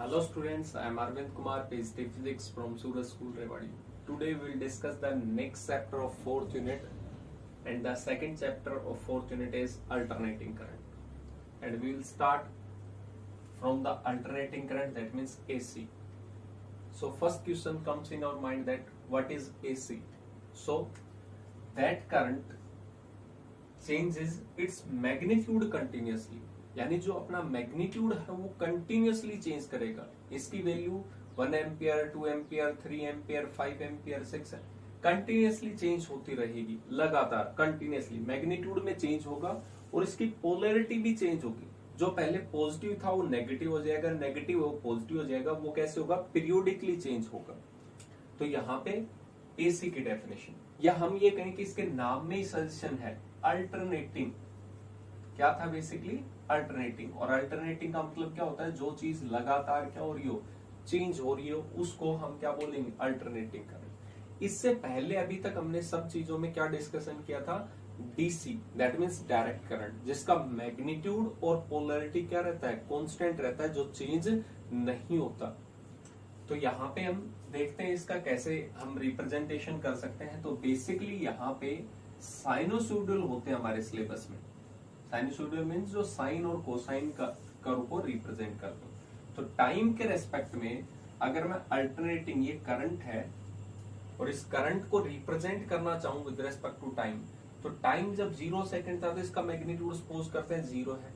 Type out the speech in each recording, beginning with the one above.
Hello students, I am Arvind Kumar, PhD Physics from Suraj School, Rewari. Today we will discuss the next chapter of 4th unit, and the second chapter of 4th unit is alternating current. And we will start from the alternating current, that means AC. So first question comes in our mind that what is AC? So that current changes its magnitude continuously. यानी जो अपना magnitude है वो continuously change करेगा. इसकी value 1 ampere, 2 ampere, 3 ampere, 5 ampere, 6 है, continuously change होती रहेगी लगातार. कंटिन्यूअसली मैग्नीट्यूड में चेंज होगा और इसकी पोलैरिटी भी चेंज होगी. जो पहले पॉजिटिव था वो नेगेटिव हो जाएगा, नेगेटिव वो पॉजिटिव हो जाएगा. वो कैसे होगा? पीरियोडिकली चेंज होगा. तो यहाँ पे एसी की डेफिनेशन, या हम ये कहें कि इसके नाम में ही सजेशन है अल्टरनेटिंग. क्या था बेसिकली? अल्टरनेटिंग. और अल्टरनेटिंग का मतलब क्या होता है? जो चीज लगातार क्या हो रही हो, चेंज हो रही हो, उसको हम क्या बोलेंगे? Alternating current. इससे पहले अभी तक हमने सब चीजों में क्या डिस्कशन किया था? DC, that means direct current, जिसका मैग्नीट्यूड और पोलैरिटी क्या रहता है? कांस्टेंट रहता है, जो चेंज नहीं होता. तो यहाँ पे हम देखते हैं इसका कैसे हम रिप्रेजेंटेशन कर सकते हैं. तो बेसिकली यहाँ पे साइनोसॉइडल होते हैं हमारे सिलेबस में. साइनोसॉइडल मीन्स जो साइन और कोसाइन का कर्व को रिप्रेजेंट करते हैं. तो टाइम के रेस्पेक्ट में अगर मैं अल्टरनेटिंग, ये करंट है और इस करंट को रिप्रेजेंट करना चाहूं विद रेस्पेक्ट टू टाइम, तो टाइम जब 0 सेकंड था तो इसका मैग्नीट्यूड सपोज करते हैं 0 है.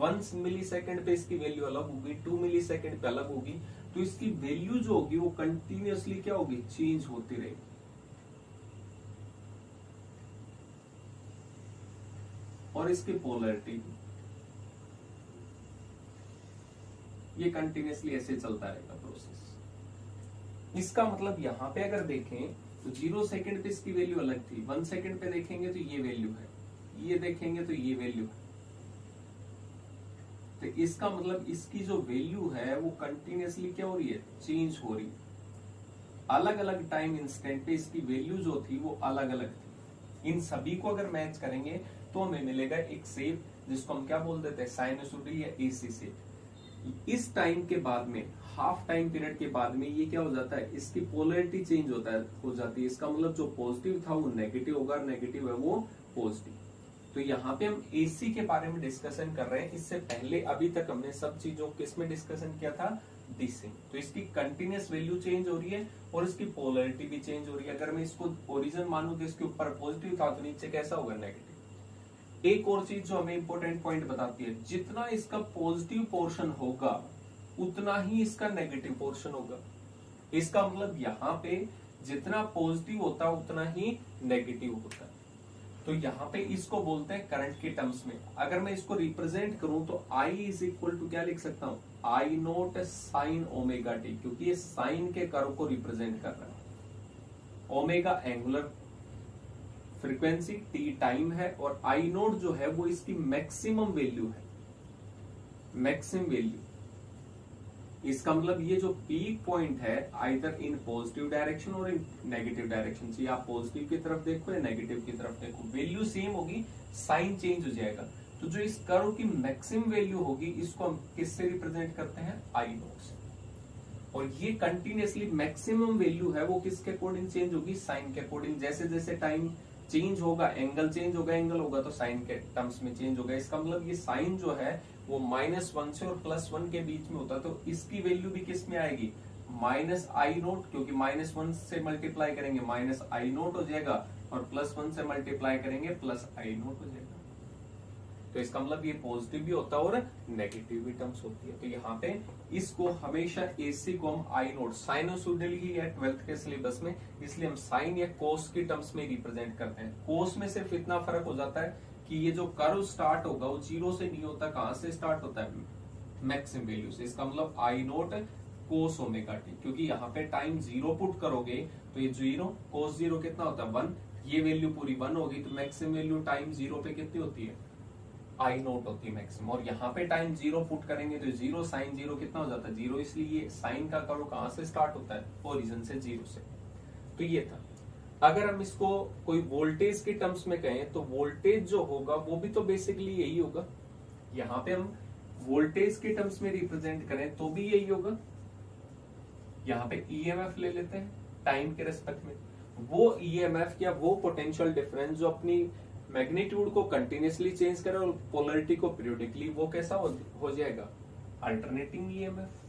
1 मिली सेकंड पे इसकी वैल्यू अलग होगी, 2 मिली सेकंड पे अलग होगी. तो इसकी वैल्यू जो होगी वो कंटिन्यूअसली क्या होगी? चेंज होती रहेगी. और इसकी पोलैरिटी ये कंटिन्यूअसली ऐसे चलता रहेगा प्रोसेस. इसका मतलब यहां पे अगर देखें तो 0 सेकंड पे इसकी वैल्यू अलग थी, 1 सेकंड पे देखेंगे तो ये वैल्यू है, ये देखेंगे तो ये वैल्यू है. तो इसका मतलब इसकी जो वैल्यू है वो कंटिन्यूअसली क्या हो रही है? चेंज हो रही है. अलग अलग टाइम इंस्टेंट पे इसकी वैल्यू जो थी वो अलग अलग थी. इन सभी को अगर मैच करेंगे तो हमें मिलेगा एक शेप जिसको हम क्या बोल देते हैं? साइनोसॉइडल या एसी शेप. इस टाइम के बाद में, हाफ टाइम पीरियड के बाद में ये क्या हो जाता है? इसकी पोलैरिटी चेंज हो जाती है. इसका मतलब जो पॉजिटिव था वो नेगेटिव होगा, नेगेटिव है वो पॉजिटिव. तो यहाँ पे हम एसी के बारे में डिस्कशन कर रहे हैं. इससे पहले अभी तक हमने सब चीजों किस में डिस्कशन किया था? डीसी. तो इसकी कंटिन्यूअस वैल्यू चेंज हो रही है और इसकी पोलैरिटी भी चेंज हो रही है. अगर मैं इसको ओरिजिन मानूं तो इसके ऊपर पॉजिटिव था तो नीचे कैसा होगा? नेगेटिव. एक और चीज जो हमें इंपॉर्टेंट पॉइंट बताती है, जितना इसका पॉजिटिव पोर्शन होगा उतना ही इसका नेगेटिव पोर्शन होगा. इसका मतलब यहाँ पे जितना पॉजिटिव होता है उतना ही नेगेटिव होता है. तो यहाँ पे इसको बोलते हैं करंट के टर्म्स में. अगर मैं इसको रिप्रेजेंट करूं तो I इज इक्वल टू क्या लिख सकता हूं? I note sine omega T, क्योंकि ये साइन के कर्व को रिप्रेजेंट कर रहा है. Omega angular frequency, T time है, और आई नोट जो है वो इसकी मैक्सिमम वैल्यू है. Maximum value. इसका मतलब ये जो पीक पॉइंट है आइदर इन पॉजिटिव डायरेक्शन और इन नेगेटिव डायरेक्शन. चाहिए आप पॉजिटिव की तरफ देखो या नेगेटिव की तरफ देखो, वैल्यू सेम होगी, साइन चेंज हो जाएगा. तो जो इस कर्व की मैक्सिमम वैल्यू होगी इसको हम किससे रिप्रेजेंट करते हैं? आई नोट से. और ये कंटिन्यूअसली मैक्सिमम वैल्यू है वो किसके अकॉर्डिंग चेंज होगी? साइन के अकॉर्डिंग. जैसे जैसे टाइम चेंज होगा, एंगल चेंज होगा, एंगल होगा तो साइन के टर्म्स में चेंज होगा. इसका मतलब ये साइन जो है वो -1 से और +1 के बीच में होता है. तो इसकी वैल्यू भी किस में आएगी? माइनस आई नोट, क्योंकि -1 से मल्टीप्लाई करेंगे माइनस आई नोट हो जाएगा और +1 से मल्टीप्लाई करेंगे प्लस आई नोट हो जाएगा. तो इसका मतलब ये पॉजिटिव भी होता है और नेगेटिव भी टर्म्स होती है. तो यहाँ पे इसको हमेशा एसी को हम आई नोट, साइनोसॉइडल ही है 12th के सिलेबस में, इसलिए हम साइन या कोस की टर्म्स में रिप्रेजेंट करते हैं. कोस में सिर्फ इतना फर्क हो जाता है कि ये जो कर्व स्टार्ट होगा वो 0 से नहीं होता. कहां से स्टार्ट होता है? मैक्सिमम वैल्यू से. इसका मतलब आई नोट कोस ओमेगा टी, क्योंकि यहाँ पे टाइम 0 पुट करोगे तो ये 0 कोस 0 कितना होता है? 1. ये वैल्यू पूरी 1 होगी तो मैक्सिमम वैल्यू टाइम 0 पे कितनी होती है? आई नोट होती है मैक्सिमम. और यहाँ पे टाइम 0 पुट करेंगे तो 0 साइन 0 कितना हो जाता है? 0. इसलिए ये साइन का कर्व कहां से स्टार्ट होता है? ओरिजिन से, 0 से. तो ये था. अगर हम इसको कोई वोल्टेज के टर्म्स में कहें तो वोल्टेज जो होगा वो भी तो बेसिकली यही होगा. यहाँ पे हम वोल्टेज के टर्म्स में रिप्रेजेंट करें तो भी यही होगा। यहां पे ईएमएफ ले लेते हैं टाइम के रेस्पेक्ट में, वो ईएमएफ या वो पोटेंशियल डिफरेंस जो अपनी मैग्नीट्यूड को कंटिन्यूसली चेंज करे और पोलरिटी को पीरियोडिकली, वो कैसा हो जाएगा, अल्टरनेटिंग ईएमएफ,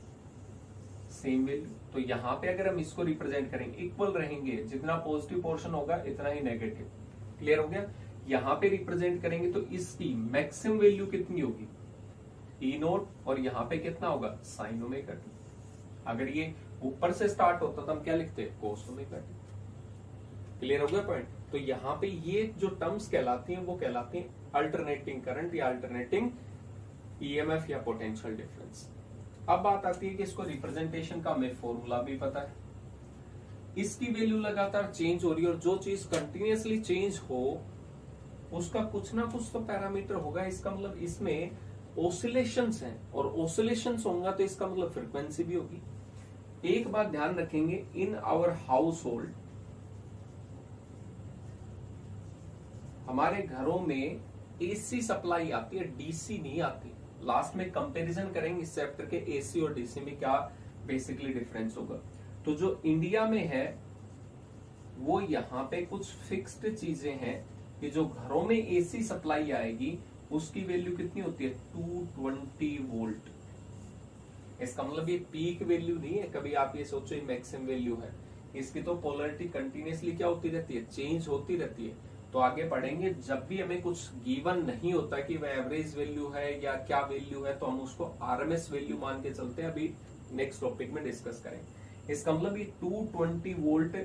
सेम वैल्यू। तो यहाँ पे अगर हम इसको रिप्रेजेंट करेंगे, इक्वल रहेंगे, जितना पॉजिटिव पोर्शन होगा इतना ही नेगेटिव। क्लियर हो गया। यहाँ पे रिप्रेजेंट करेंगे तो इसकी मैक्सिमम वैल्यू कितनी होगी, ई नोट, और यहाँ पे कितना होगा, साइन ओमेगा टी। अगर ये ऊपर से स्टार्ट होता तो हम क्या लिखते, कोस ओमेगा टी। क्लियर हो गया पॉइंट। तो यहाँ पे ये जो टर्म्स कहलाती हैं वो कहलाती हैं अल्टरनेटिंग करंट या अल्टरनेटिंग ईएमएफ या पोटेंशियल डिफरेंस। अब बात आती है कि इसको रिप्रेजेंटेशन का हमें फॉर्मूला भी पता है। इसकी वैल्यू लगातार चेंज हो रही है और जो चीज कंटिन्यूअसली चेंज हो उसका कुछ ना कुछ तो पैरामीटर होगा। इसका मतलब इसमें ऑसिलेशंस हैं और ऑसिलेशंस होगा तो इसका मतलब फ्रीक्वेंसी भी होगी। एक बात ध्यान रखेंगे, इन आवर हाउस होल्ड, हमारे घरों में एसी सप्लाई आती है, डीसी नहीं आती। लास्ट में कंपैरिजन करेंगे इस चैप्टर के एसी और डीसी में क्या बेसिकली डिफरेंस होगा। तो जो इंडिया में है वो यहाँ पे कुछ फिक्स्ड चीजें हैं कि जो घरों में एसी सप्लाई आएगी उसकी वैल्यू कितनी होती है, 220 वोल्ट। इसका मतलब ये पीक वैल्यू नहीं है, कभी आप ये सोचो ये मैक्सिमम वैल्यू है। इसकी तो पोलरिटी कंटिन्यूसली क्या होती रहती है, चेंज होती रहती है। तो आगे पढ़ेंगे, जब भी हमें कुछ गिवन नहीं होता कि वह एवरेज वैल्यू है या क्या वैल्यू है, तो हम उसको आरएमएस वैल्यू मान के चलते हैं। अभी नेक्स्ट टॉपिक में डिस्कस करेंगे। इसका मतलब ये 220 वोल्ट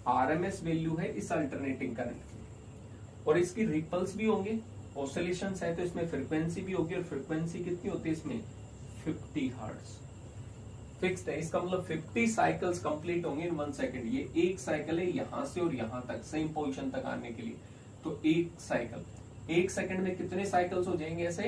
आरएमएस वैल्यू है इस अल्टरनेटिंग करंट की, और इसकी रिपल्स भी होंगे, ऑसिलेशंस है तो इसमें फ्रीक्वेंसी भी होगी। और फ्रीक्वेंसी कितनी होती है इसमें, 50 हर्ट्ज फिक्स्ड है। इसका मतलब 50 साइकिल्स कंप्लीट होंगे इन 1 सेकंड। ये एक साइकिल है यहां से और यहां तक सेम पोजीशन तक आने के लिए, तो एक साइकिल, एक सेकंड में कितने साइकिल्स हो जाएंगे, ऐसे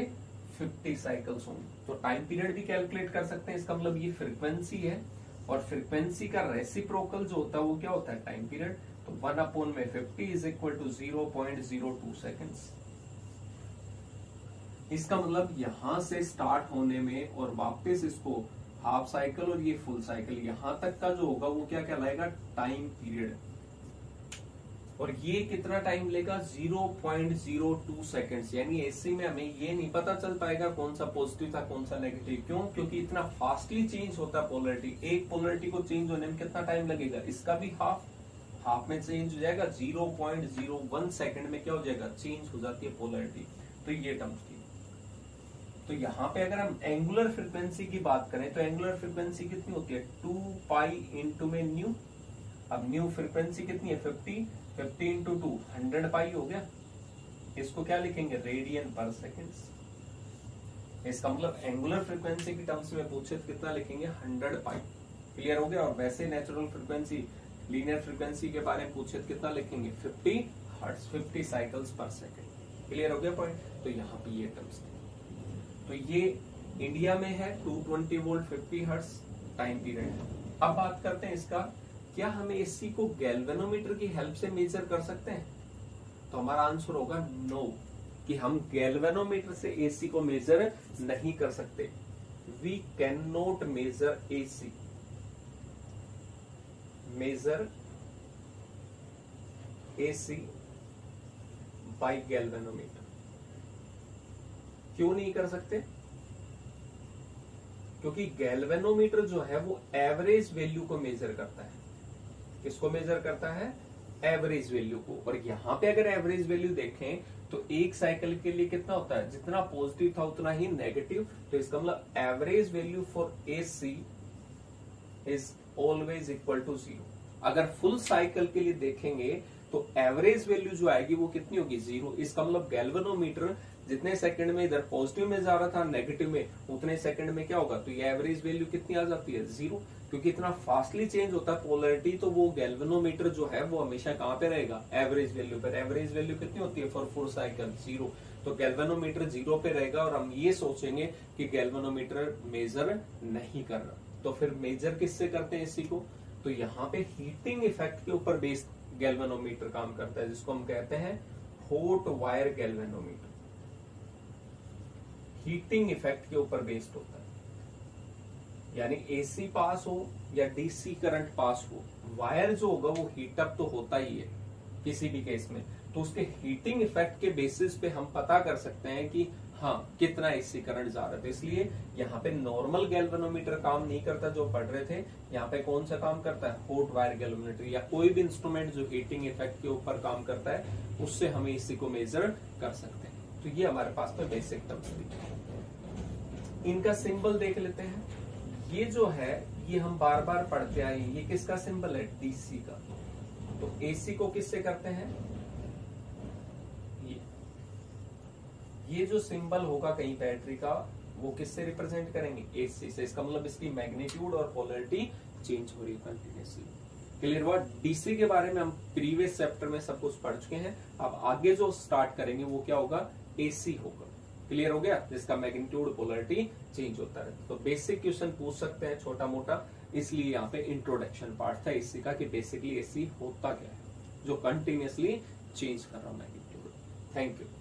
50 साइकिल्स होंगे। तो टाइम पीरियड भी कैलकुलेट कर सकते हैं। इसका मतलब ये फ्रीक्वेंसी है और फ्रीक्वेंसी का रेसिप्रोकल जो होता है वो क्या होता है, टाइम पीरियड। तो 1/50 इज इक्वल टू 0.02 सेकेंड्स। इसका मतलब यहां से स्टार्ट होने में और वापस इसको हाफ साइकिल और ये फुल साइकिल यहां तक का जो होगा वो क्या कहलाएगा, टाइम पीरियड। और ये कितना टाइम लेगा, 0.02 सेकेंड्स। यानी एसी में हमें ये नहीं पता चल पाएगा कौन सा पॉजिटिव था कौन सा नेगेटिव। क्यों, क्योंकि इतना फास्टली चेंज होता है पोलरिटी। एक पोलरिटी को चेंज होने में कितना टाइम लगेगा, इसका भी हाफ में चेंज हो जाएगा। 0.01 सेकेंड में क्या हो जाएगा, चेंज हो जाती है पोलरिटी। तो ये टर्म्स थी। तो यहाँ पे अगर हम एंगुलर फ्रीक्वेंसी की बात करें तो एंगुलर फ्रीक्वेंसी कितनी होती है, 2 पाई इंटू में न्यू। अब न्यू फ्रीक्वेंसी कितनी है, 50 इंटू 2 100 पाई हो गया। इसको क्या लिखेंगे, रेडियन पर सेकेंड। इसका मतलब एंगुलर फ्रीक्वेंसी की टर्म्स में पूछे तो कितना लिखेंगे, 100 पाई। क्लियर हो गया। और वैसे नेचुरल फ्रीक्वेंसी, लीनियर फ्रीक्वेंसी के बारे में पूछे तो कितना लिखेंगे, 50 हर्ट्ज, 50 साइकिल्स पर सेकेंड। क्लियर हो गया पॉइंट। तो यहाँ पे ये टर्म्स थे। तो ये इंडिया में है 220 वोल्ट 50 हर्ट्ज टाइम पीरियड। अब बात करते हैं इसका, क्या हमें एसी को गैल्वेनोमीटर की हेल्प से मेजर कर सकते हैं? तो हमारा आंसर होगा नो, कि हम गैल्वेनोमीटर से एसी को मेजर नहीं कर सकते। We can not measure AC, measure AC by galvanometer. क्यों नहीं कर सकते? क्योंकि गैल्वेनोमीटर जो है वो एवरेज वैल्यू को मेजर करता है। किसको मेजर करता है, एवरेज वैल्यू को। और यहां पे अगर एवरेज वैल्यू देखें तो एक साइकिल के लिए कितना होता है, जितना पॉजिटिव था उतना ही नेगेटिव। तो इसका मतलब average value for AC is always equal to 0। अगर फुल साइकिल के लिए देखेंगे तो एवरेज वैल्यू जो आएगी वो कितनी होगी, 0। इसका मतलब गैल्वेनोमीटर जितने सेकंड में इधर पॉजिटिव में जा रहा था नेगेटिव में, उतने सेकंड में क्या होगा, तो ये एवरेज वैल्यू कितनी आ जाती है, 0। क्योंकि इतना फास्टली चेंज होता है पोलरिटी, तो वो गैल्वेनोमीटर जो है वो हमेशा कहां पे रहेगा, एवरेज वैल्यू पर। एवरेज वैल्यू कितनी होती है फॉर फुल साइकिल, 0। तो गैल्वेनोमीटर 0 पे रहेगा और हम ये सोचेंगे कि गैल्वेनोमीटर मेजर नहीं कर रहा। तो फिर मेजर किससे करते हैं एसी को, तो यहाँ पे हीटिंग इफेक्ट के ऊपर बेस्ड गैल्वेनोमीटर काम करता है, जिसको हम कहते हैं hot wire galvanometer. Heating effect के ऊपर बेस्ड होता है। यानी एसी पास हो या डीसी करंट पास हो, वायर जो होगा वो हीटअप तो होता ही है किसी भी केस में। तो उसके हीटिंग इफेक्ट के बेसिस पे हम पता कर सकते हैं कि हाँ कितना एसी करंट जा रहा है। तो इसलिए यहाँ पे नॉर्मल गैल्वेनोमीटर काम नहीं करता जो पढ़ रहे थे, यहाँ पे कौन सा काम करता है, हॉट वायर गैल्वेनोमीटर या कोई भी इंस्ट्रूमेंट जो हीटिंग इफेक्ट के ऊपर काम करता है, उससे हम एसी को मेजर कर सकते हैं। तो ये हमारे पास में बेसिक टर्म्स थी। इनका सिंबल देख लेते हैं। ये जो है ये हम बार बार पढ़ते आए, ये किसका सिंबल है, डीसी का। तो एसी को किससे करते हैं, ये जो सिंबल होगा कहीं बैटरी का वो किससे रिप्रेजेंट करेंगे, एसी से। इसका मतलब इसकी मैग्नीट्यूड और पोलैरिटी चेंज हो रही है कंटिन्यूसली। क्लियर हुआ। डीसी के बारे में हम प्रीवियस चैप्टर में सब कुछ पढ़ चुके हैं। अब आगे जो स्टार्ट करेंगे वो क्या होगा, एसी होगा। क्लियर हो गया, जिसका मैग्नीट्यूड पोलैरिटी चेंज होता है। तो बेसिक क्वेश्चन पूछ सकते हैं छोटा मोटा, इसलिए यहाँ पे इंट्रोडक्शन पार्ट था एसी का कि बेसिकली एसी होता क्या है जो कंटिन्यूसली चेंज कर रहा है मैग्नीट्यूड। Thank you.